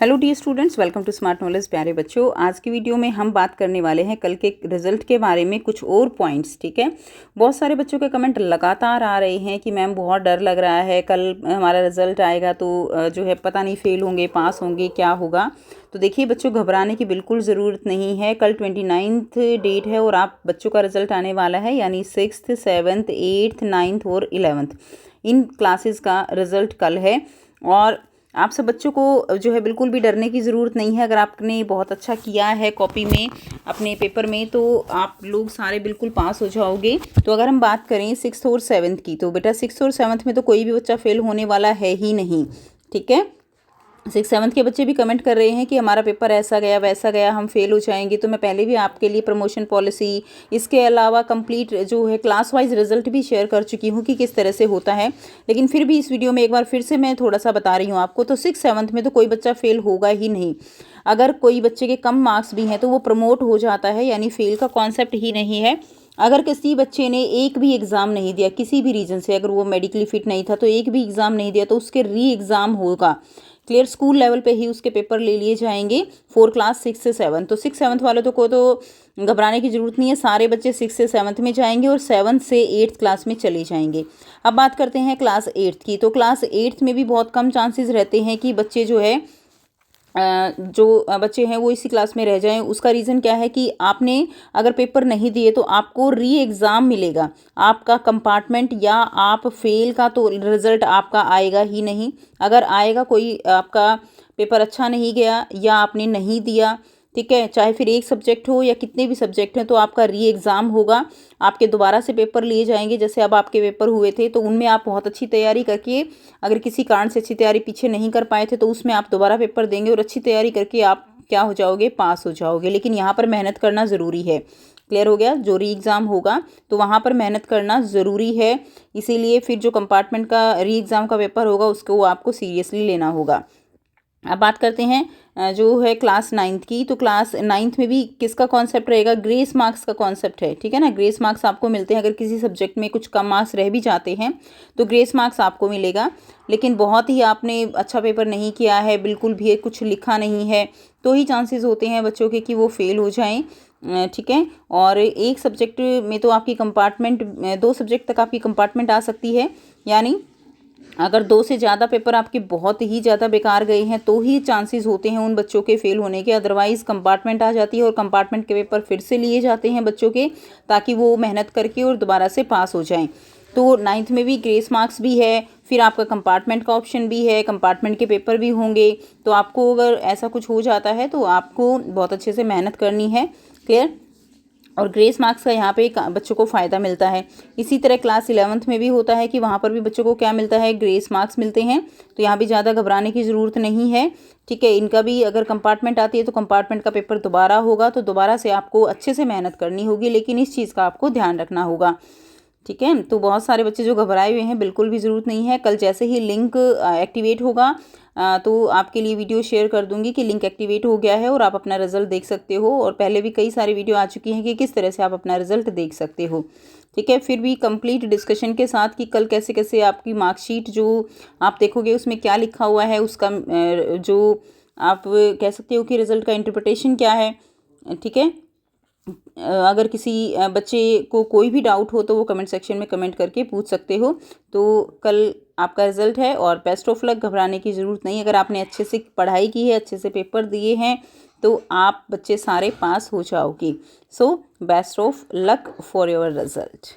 Hello dear students, welcome to Smart Knowledge. प्यारे बच्चों, आज की वीडियो में हम बात करने वाले हैं कल के रिजल्ट के बारे में, कुछ और पॉइंट्स। ठीक है, बहुत सारे बच्चों के कमेंट लगातार आ रहे हैं कि मैम बहुत डर लग रहा है, कल हमारा रिजल्ट आएगा तो जो है पता नहीं फेल होंगे पास होंगे क्या होगा। तो देखिए बच्चों, घबराने की बिल्कुल ज़रूरत नहीं है। कल 29 डेट है और आप बच्चों का रिजल्ट आने वाला है, यानी 6th 7th 8th 9th और 11th इन क्लासेस का रिजल्ट कल है। और आप सब बच्चों को जो है बिल्कुल भी डरने की ज़रूरत नहीं है। अगर आपने बहुत अच्छा किया है कॉपी में अपने पेपर में तो आप लोग सारे बिल्कुल पास हो जाओगे। तो अगर हम बात करें 6th और 7th की, तो बेटा 6th और 7th में तो कोई भी बच्चा फेल होने वाला है ही नहीं। ठीक है, 6th 7th के बच्चे भी कमेंट कर रहे हैं कि हमारा पेपर ऐसा गया वैसा गया, हम फेल हो जाएंगे। तो मैं पहले भी आपके लिए प्रमोशन पॉलिसी, इसके अलावा कंप्लीट जो है क्लास वाइज रिजल्ट भी शेयर कर चुकी हूँ कि किस तरह से होता है। लेकिन फिर भी इस वीडियो में एक बार फिर से मैं थोड़ा सा बता रही हूँ आपको। तो 6th 7th में तो कोई बच्चा फेल होगा ही नहीं। अगर कोई बच्चे के कम मार्क्स भी हैं तो वो प्रमोट हो जाता है, यानी फेल का कॉन्सेप्ट ही नहीं है। अगर किसी बच्चे ने एक भी एग्ज़ाम नहीं दिया किसी भी रीज़न से, अगर वो मेडिकली फिट नहीं था तो एक भी एग्ज़ाम नहीं दिया, तो उसके री एग्ज़ाम होगा। क्लियर, स्कूल लेवल पे ही उसके पेपर ले लिए जाएंगे फॉर क्लास 6 से 7। तो 6 7th वाले को तो घबराने की ज़रूरत नहीं है। सारे बच्चे 6 से 7th में जाएंगे और 7th से 8th क्लास में चले जाएंगे। अब बात करते हैं क्लास 8th की। तो क्लास 8th में भी बहुत कम चांसेस रहते हैं कि बच्चे जो है जो बच्चे हैं वो इसी क्लास में रह जाएं। उसका रीज़न क्या है कि आपने अगर पेपर नहीं दिए तो आपको री एग्ज़ाम मिलेगा। आपका कंपार्टमेंट या आप फेल का तो रिज़ल्ट आपका आएगा ही नहीं। अगर आएगा, कोई आपका पेपर अच्छा नहीं गया या आपने नहीं दिया, ठीक है, चाहे फिर एक सब्जेक्ट हो या कितने भी सब्जेक्ट हैं, तो आपका री एग्ज़ाम होगा। आपके दोबारा से पेपर लिए जाएंगे। जैसे अब आपके पेपर हुए थे तो उनमें आप बहुत अच्छी तैयारी करके, अगर किसी कारण से अच्छी तैयारी पीछे नहीं कर पाए थे तो उसमें आप दोबारा पेपर देंगे और अच्छी तैयारी करके आप क्या हो जाओगे, पास हो जाओगे। लेकिन यहाँ पर मेहनत करना ज़रूरी है। क्लियर हो गया? जो री एग्ज़ाम होगा तो वहाँ पर मेहनत करना ज़रूरी है। इसीलिए फिर जो कंपार्टमेंट का री एग्ज़ाम का पेपर होगा उसको आपको सीरियसली लेना होगा। अब बात करते हैं जो है क्लास 9th की। तो क्लास 9th में भी किसका कॉन्सेप्ट रहेगा? ग्रेस मार्क्स का कॉन्सेप्ट है। ठीक है ना, ग्रेस मार्क्स आपको मिलते हैं। अगर किसी सब्जेक्ट में कुछ कम मार्क्स रह भी जाते हैं तो ग्रेस मार्क्स आपको मिलेगा। लेकिन बहुत ही आपने अच्छा पेपर नहीं किया है, बिल्कुल भी कुछ लिखा नहीं है, तो ही चांसेस होते हैं बच्चों के कि वो फेल हो जाएं। ठीक है, और एक सब्जेक्ट में तो आपकी कंपार्टमेंट, 2 सब्जेक्ट तक आपकी कंपार्टमेंट आ सकती है। यानी अगर 2 से ज़्यादा पेपर आपके बहुत ही ज़्यादा बेकार गए हैं तो ही चांसेस होते हैं उन बच्चों के फेल होने के। अदरवाइज़ कंपार्टमेंट आ जाती है और कंपार्टमेंट के पेपर फिर से लिए जाते हैं बच्चों के, ताकि वो मेहनत करके और दोबारा से पास हो जाएं। तो 9th में भी ग्रेस मार्क्स भी है, फिर आपका कंपार्टमेंट का ऑप्शन भी है, कंपार्टमेंट के पेपर भी होंगे। तो आपको अगर ऐसा कुछ हो जाता है तो आपको बहुत अच्छे से मेहनत करनी है। क्लियर? और ग्रेस मार्क्स का यहाँ पे बच्चों को फ़ायदा मिलता है। इसी तरह क्लास 11th में भी होता है कि वहाँ पर भी बच्चों को क्या मिलता है? ग्रेस मार्क्स मिलते हैं। तो यहाँ भी ज़्यादा घबराने की ज़रूरत नहीं है। ठीक है, इनका भी अगर कंपार्टमेंट आती है तो कंपार्टमेंट का पेपर दोबारा होगा, तो दोबारा से आपको अच्छे से मेहनत करनी होगी। लेकिन इस चीज़ का आपको ध्यान रखना होगा। ठीक है, तो बहुत सारे बच्चे जो घबराए हुए हैं, बिल्कुल भी ज़रूरत नहीं है। कल जैसे ही लिंक एक्टिवेट होगा तो आपके लिए वीडियो शेयर कर दूंगी कि लिंक एक्टिवेट हो गया है और आप अपना रिजल्ट देख सकते हो। और पहले भी कई सारी वीडियो आ चुकी हैं कि किस तरह से आप अपना रिजल्ट देख सकते हो। ठीक है, फिर भी कंप्लीट डिस्कशन के साथ कि कल कैसे कैसे आपकी मार्कशीट जो आप देखोगे उसमें क्या लिखा हुआ है, उसका जो आप कह सकते हो कि रिजल्ट का इंटरप्रिटेशन क्या है। ठीक है, अगर किसी बच्चे को कोई भी डाउट हो तो वो कमेंट सेक्शन में कमेंट करके पूछ सकते हो। तो कल आपका रिजल्ट है और बेस्ट ऑफ लक। घबराने की ज़रूरत नहीं। अगर आपने अच्छे से पढ़ाई की है, अच्छे से पेपर दिए हैं, तो आप बच्चे सारे पास हो जाओगे। So best of luck for your result.